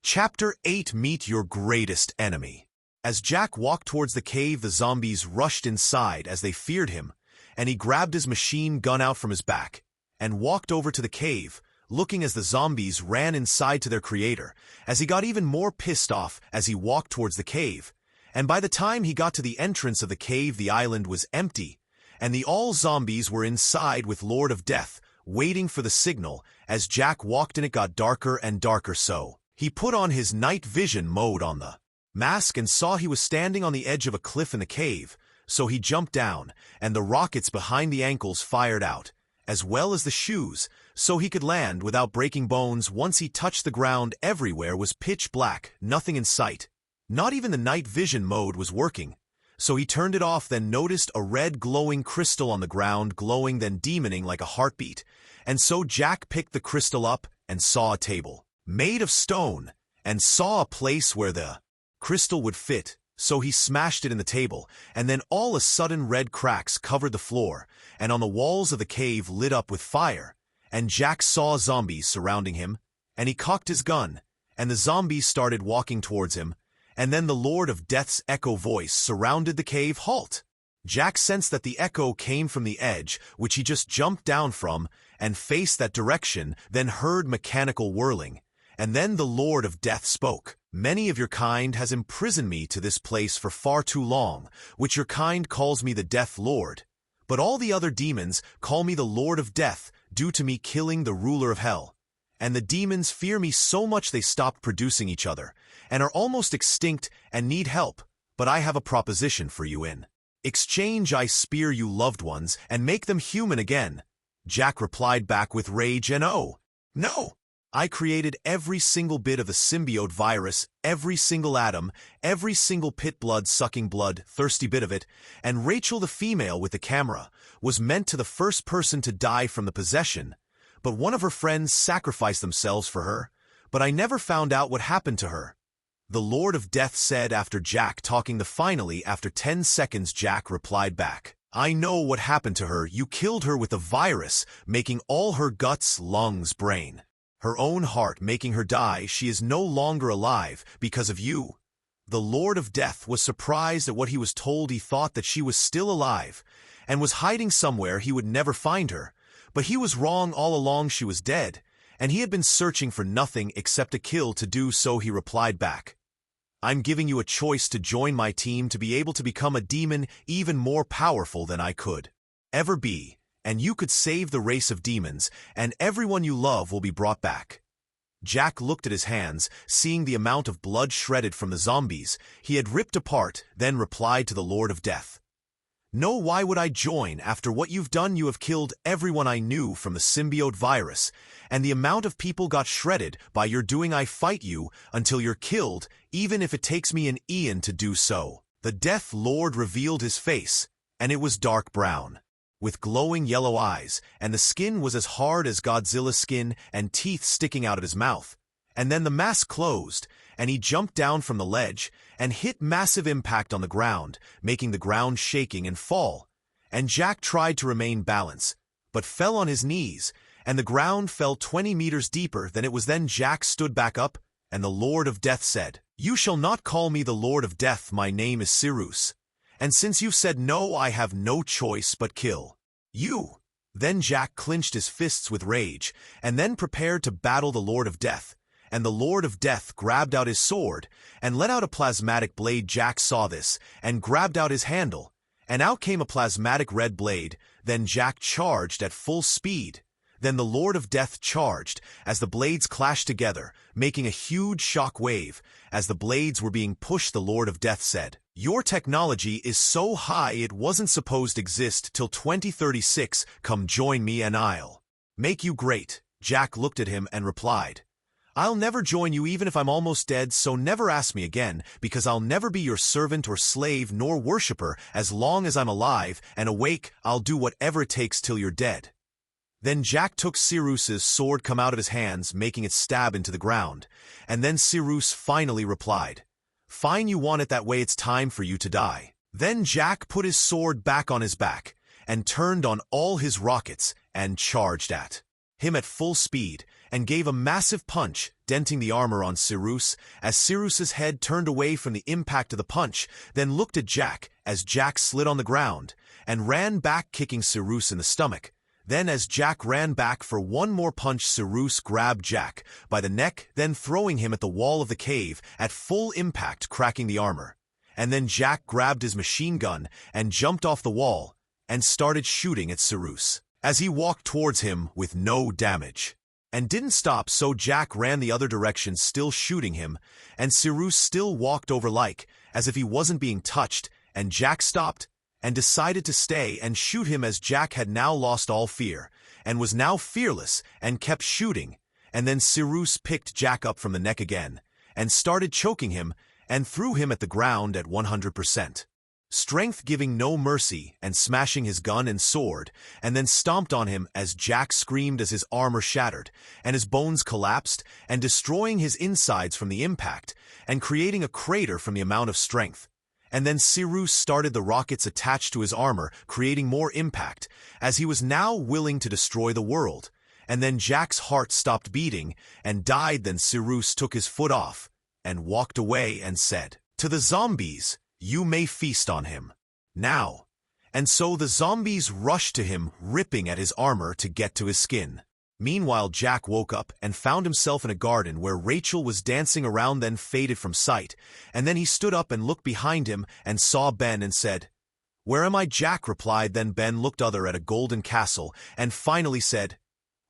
Chapter 8. Meet your greatest enemy. As Jack walked towards the cave, the zombies rushed inside as they feared him, and he grabbed his machine gun out from his back and walked over to the cave, looking as the zombies ran inside to their creator, as he got even more pissed off as he walked towards the cave. And by the time he got to the entrance of the cave, the island was empty, and the all zombies were inside with Lord of Death, waiting for the signal. As Jack walked in, it got darker and darker, so he put on his night vision mode on the mask and saw he was standing on the edge of a cliff in the cave, so he jumped down, and the rockets behind the ankles fired out, as well as the shoes, so he could land without breaking bones. Once he touched the ground, everywhere was pitch black, nothing in sight. Not even the night vision mode was working, so he turned it off, then noticed a red glowing crystal on the ground, glowing then demoning like a heartbeat, and so Jack picked the crystal up and saw a table made of stone, and saw a place where the crystal would fit, so he smashed it in the table, and then all of a sudden red cracks covered the floor, and on the walls of the cave lit up with fire, and Jack saw zombies surrounding him, and he cocked his gun, and the zombies started walking towards him, and then the Lord of Death's echo voice surrounded the cave. Halt! Jack sensed that the echo came from the edge, which he just jumped down from, and faced that direction, then heard mechanical whirling. And then the Lord of Death spoke. Many of your kind has imprisoned me to this place for far too long, which your kind calls me the Death Lord. But all the other demons call me the Lord of Death, due to me killing the ruler of hell. And the demons fear me so much they stopped producing each other, and are almost extinct and need help. But I have a proposition for you. In exchange, I spare you loved ones and make them human again. Jack replied back with rage and oh, no! I created every single bit of the symbiote virus, every single atom, every single pit blood-sucking blood-thirsty bit of it, and Rachel, the female with the camera, was meant to the first person to die from the possession, but one of her friends sacrificed themselves for her, but I never found out what happened to her. The Lord of Death said after Jack talking. Finally, after 10 seconds, Jack replied back, I know what happened to her. You killed her with a virus, making all her guts, lungs, brain, her own heart, making her die. She is no longer alive because of you. The Lord of Death was surprised at what he was told. He thought that she was still alive and was hiding somewhere he would never find her. But he was wrong all along. She was dead, and he had been searching for nothing except a kill to do so. He replied back, I'm giving you a choice to join my team to be able to become a demon even more powerful than I could ever be, and you could save the race of demons, and everyone you love will be brought back. Jack looked at his hands, seeing the amount of blood shredded from the zombies he had ripped apart, then replied to the Lord of Death, No, why would I join after what you've done? You have killed everyone I knew from the symbiote virus, and the amount of people got shredded by your doing. I fight you until you're killed, even if it takes me an eon to do so. The Death Lord revealed his face, and it was dark brown, with glowing yellow eyes, and the skin was as hard as Godzilla's skin, and teeth sticking out of his mouth. And then the mask closed, and he jumped down from the ledge and hit massive impact on the ground, making the ground shaking and fall. And Jack tried to remain balanced, but fell on his knees, and the ground fell 20 meters deeper than it was. Then Jack stood back up, and the Lord of Death said, You shall not call me the Lord of Death. My name is C.U.C. And since you've said no, I have no choice but kill you. Then Jack clenched his fists with rage, and then prepared to battle the Lord of Death. And the Lord of Death grabbed out his sword, and let out a plasmatic blade. Jack saw this, and grabbed out his handle, and out came a plasmatic red blade. Then Jack charged at full speed. Then the Lord of Death charged, as the blades clashed together, making a huge shock wave. As the blades were being pushed, the Lord of Death said, Your technology is so high it wasn't supposed to exist till 2036. Come join me and I'll make you great. Jack looked at him and replied, I'll never join you even if I'm almost dead, so never ask me again, because I'll never be your servant or slave nor worshipper. As long as I'm alive and awake, I'll do whatever it takes till you're dead. Then Jack took C.U.C's sword come out of his hands, making it stab into the ground, and then C.U.C finally replied, Fine, you want it that way, it's time for you to die. Then Jack put his sword back on his back, and turned on all his rockets, and charged at him at full speed, and gave a massive punch, denting the armor on C.U.C. as C.U.C.'s head turned away from the impact of the punch, then looked at Jack as Jack slid on the ground, and ran back, kicking C.U.C. in the stomach. Then as Jack ran back for one more punch, C.U.C. grabbed Jack by the neck, then throwing him at the wall of the cave at full impact, cracking the armor. And then Jack grabbed his machine gun and jumped off the wall and started shooting at C.U.C. as he walked towards him with no damage. And didn't stop, so Jack ran the other direction, still shooting him, and C.U.C. still walked over as if he wasn't being touched, and Jack stopped and decided to stay and shoot him as Jack had now lost all fear, and was now fearless and kept shooting. And then C.U.C. picked Jack up from the neck again, and started choking him, and threw him at the ground at 100% strength, giving no mercy, and smashing his gun and sword, and then stomped on him as Jack screamed as his armor shattered, and his bones collapsed, and destroying his insides from the impact, and creating a crater from the amount of strength. And then C.U.C. started the rockets attached to his armor, creating more impact, as he was now willing to destroy the world. And then Jack's heart stopped beating, and died. Then C.U.C. took his foot off, and walked away and said, "To the zombies, you may feast on him now." And so the zombies rushed to him, ripping at his armor to get to his skin. Meanwhile, Jack woke up and found himself in a garden where Rachel was dancing around, then faded from sight. And then he stood up and looked behind him and saw Ben and said, "Where am I?" Jack replied. Then Ben looked other at a golden castle and finally said,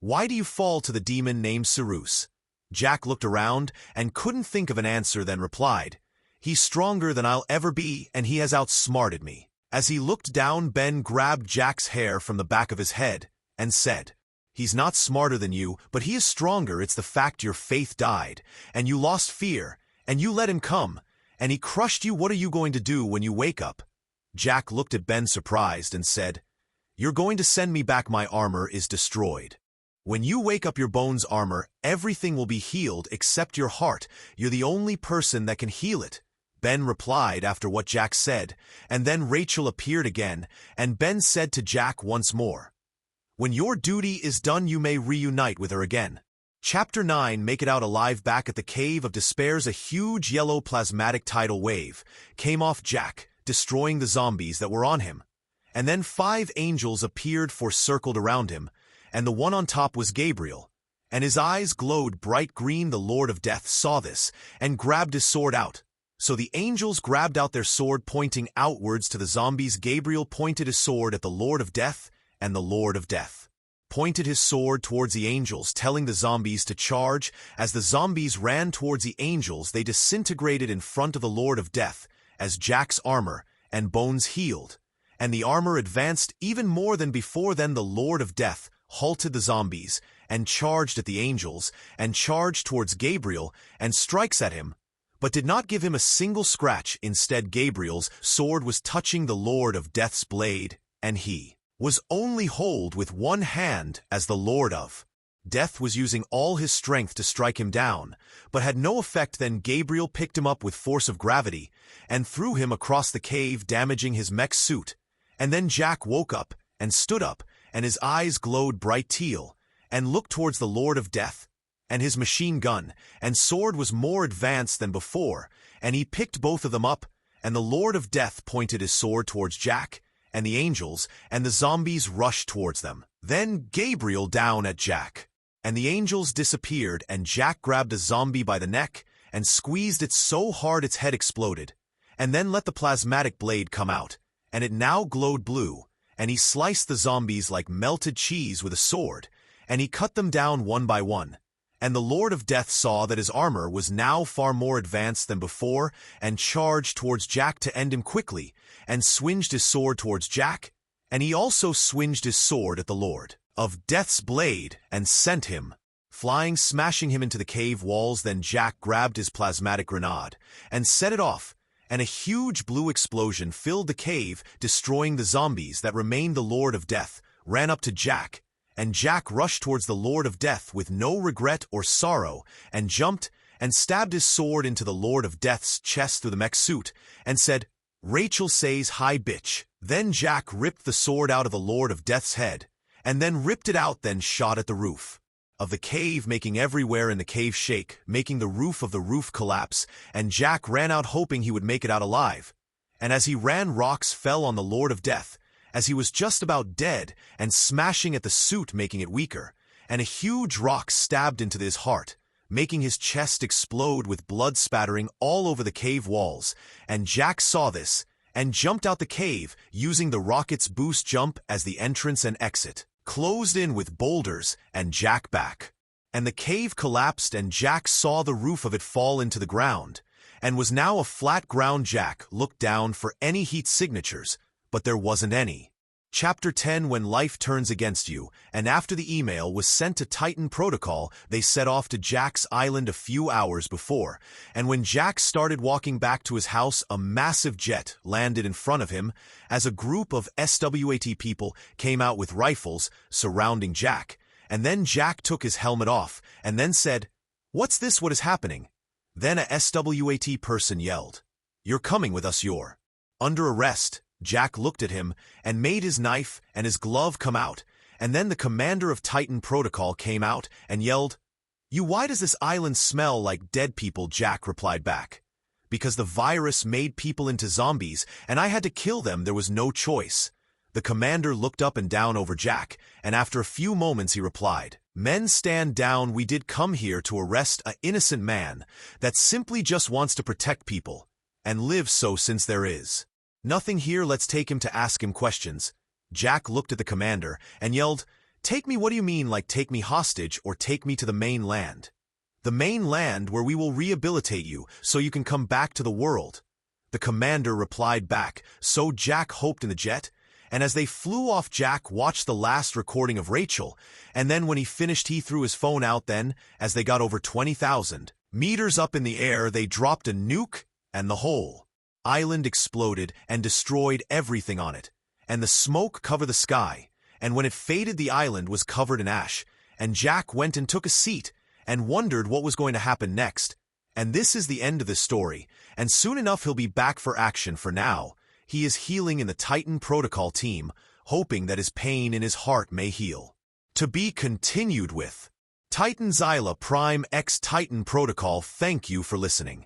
"Why do you fall to the demon named C.U.C.?" Jack looked around and couldn't think of an answer, then replied, "He's stronger than I'll ever be, and he has outsmarted me." As he looked down, Ben grabbed Jack's hair from the back of his head and said, "He's not smarter than you, but he is stronger. It's the fact your faith died, and you lost fear, and you let him come, and he crushed you. What are you going to do when you wake up?" Jack looked at Ben surprised and said, "You're going to send me back. My armor is destroyed. When you wake up, your bones armor, everything will be healed except your heart. You're the only person that can heal it." Ben replied after what Jack said, and then Rachel appeared again, and Ben said to Jack once more, "When your duty is done, you may reunite with her again." Chapter 9. Make it out alive. Back at the Cave of Despairs, a huge yellow plasmatic tidal wave came off Jack, destroying the zombies that were on him. And then 5 angels appeared, circled around him, and the one on top was Gabriel, and his eyes glowed bright green. The Lord of Death saw this and grabbed his sword out. So the angels grabbed out their sword, pointing outwards to the zombies. Gabriel pointed his sword at the Lord of Death, and the Lord of Death pointed his sword towards the angels, telling the zombies to charge. As the zombies ran towards the angels, they disintegrated in front of the Lord of Death, as Jack's armor and bones healed, and the armor advanced even more than before. Then the Lord of Death halted the zombies, and charged at the angels, and charged towards Gabriel, and strikes at him, but did not give him a single scratch. Instead, Gabriel's sword was touching the Lord of Death's blade, and he was only hold with one hand, as the Lord of Death was using all his strength to strike him down, but had no effect. Then Gabriel picked him up with force of gravity, and threw him across the cave, damaging his mech suit. And then Jack woke up, and stood up, and his eyes glowed bright teal, and looked towards the Lord of Death, and his machine gun and sword was more advanced than before, and he picked both of them up, and the Lord of Death pointed his sword towards Jack, and the angels, and the zombies rushed towards them. Then Gabriel down at Jack, and the angels disappeared, and Jack grabbed a zombie by the neck, and squeezed it so hard its head exploded, and then let the plasmatic blade come out, and it now glowed blue, and he sliced the zombies like melted cheese with a sword, and he cut them down one by one. And the Lord of Death saw that his armor was now far more advanced than before, and charged towards Jack to end him quickly, and swinged his sword towards Jack, and he also swinged his sword at the Lord of Death's blade, and sent him flying, smashing him into the cave walls. Then Jack grabbed his plasmatic grenade, and set it off, and a huge blue explosion filled the cave, destroying the zombies that remained. The Lord of Death ran up to Jack, and Jack rushed towards the Lord of Death with no regret or sorrow, and jumped and stabbed his sword into the Lord of Death's chest through the mech suit, and said, "Rachel says hi, bitch." Then Jack ripped the sword out of the Lord of Death's head, and then ripped it out, then shot at the roof of the cave, making everywhere in the cave shake, making the roof of the roof collapse, and Jack ran out hoping he would make it out alive. And as he ran, rocks fell on the Lord of Death, as he was just about dead, and smashing at the suit, making it weaker, and a huge rock stabbed into his heart, making his chest explode with blood spattering all over the cave walls. And Jack saw this, and jumped out the cave, using the rocket's boost jump as the entrance and exit, closed in with boulders, and Jack back. And the cave collapsed, and Jack saw the roof of it fall into the ground, and was now a flat ground. Jack looked down for any heat signatures, but there wasn't any. Chapter 10: When Life Turns Against You. And after the email was sent to Titan Protocol, they set off to Jack's island a few hours before, and when Jack started walking back to his house, a massive jet landed in front of him as a group of SWAT people came out with rifles surrounding Jack. And then Jack took his helmet off and then said, "What's this? What is happening?" Then a SWAT person yelled, "You're coming with us, you're under arrest." Jack looked at him and made his knife and his glove come out, and then the commander of Titan Protocol came out and yelled, Why does this island smell like dead people?" Jack replied back, "Because the virus made people into zombies, and I had to kill them. There was no choice." The commander looked up and down over Jack, and after a few moments he replied, "Men, stand down. We did come here to arrest an innocent man that simply just wants to protect people, and live so since there is nothing here. Let's take him to ask him questions." Jack looked at the commander and yelled, "Take me? What do you mean, like take me hostage or take me to the mainland?" "The mainland, where we will rehabilitate you so you can come back to the world." The commander replied back. So Jack hopped in the jet, and as they flew off, Jack watched the last recording of Rachel, and then when he finished he threw his phone out. Then, as they got over 20,000 meters up in the air, they dropped a nuke, and the whole island exploded and destroyed everything on it, and the smoke covered the sky, and when it faded the island was covered in ash, and Jack went and took a seat and wondered what was going to happen next. And this is the end of the story, and soon enough he'll be back for action. For now, he is healing in the Titan Protocol team, hoping that his pain in his heart may heal. To be continued with Titan Xyla Prime X Titan Protocol. Thank you for listening.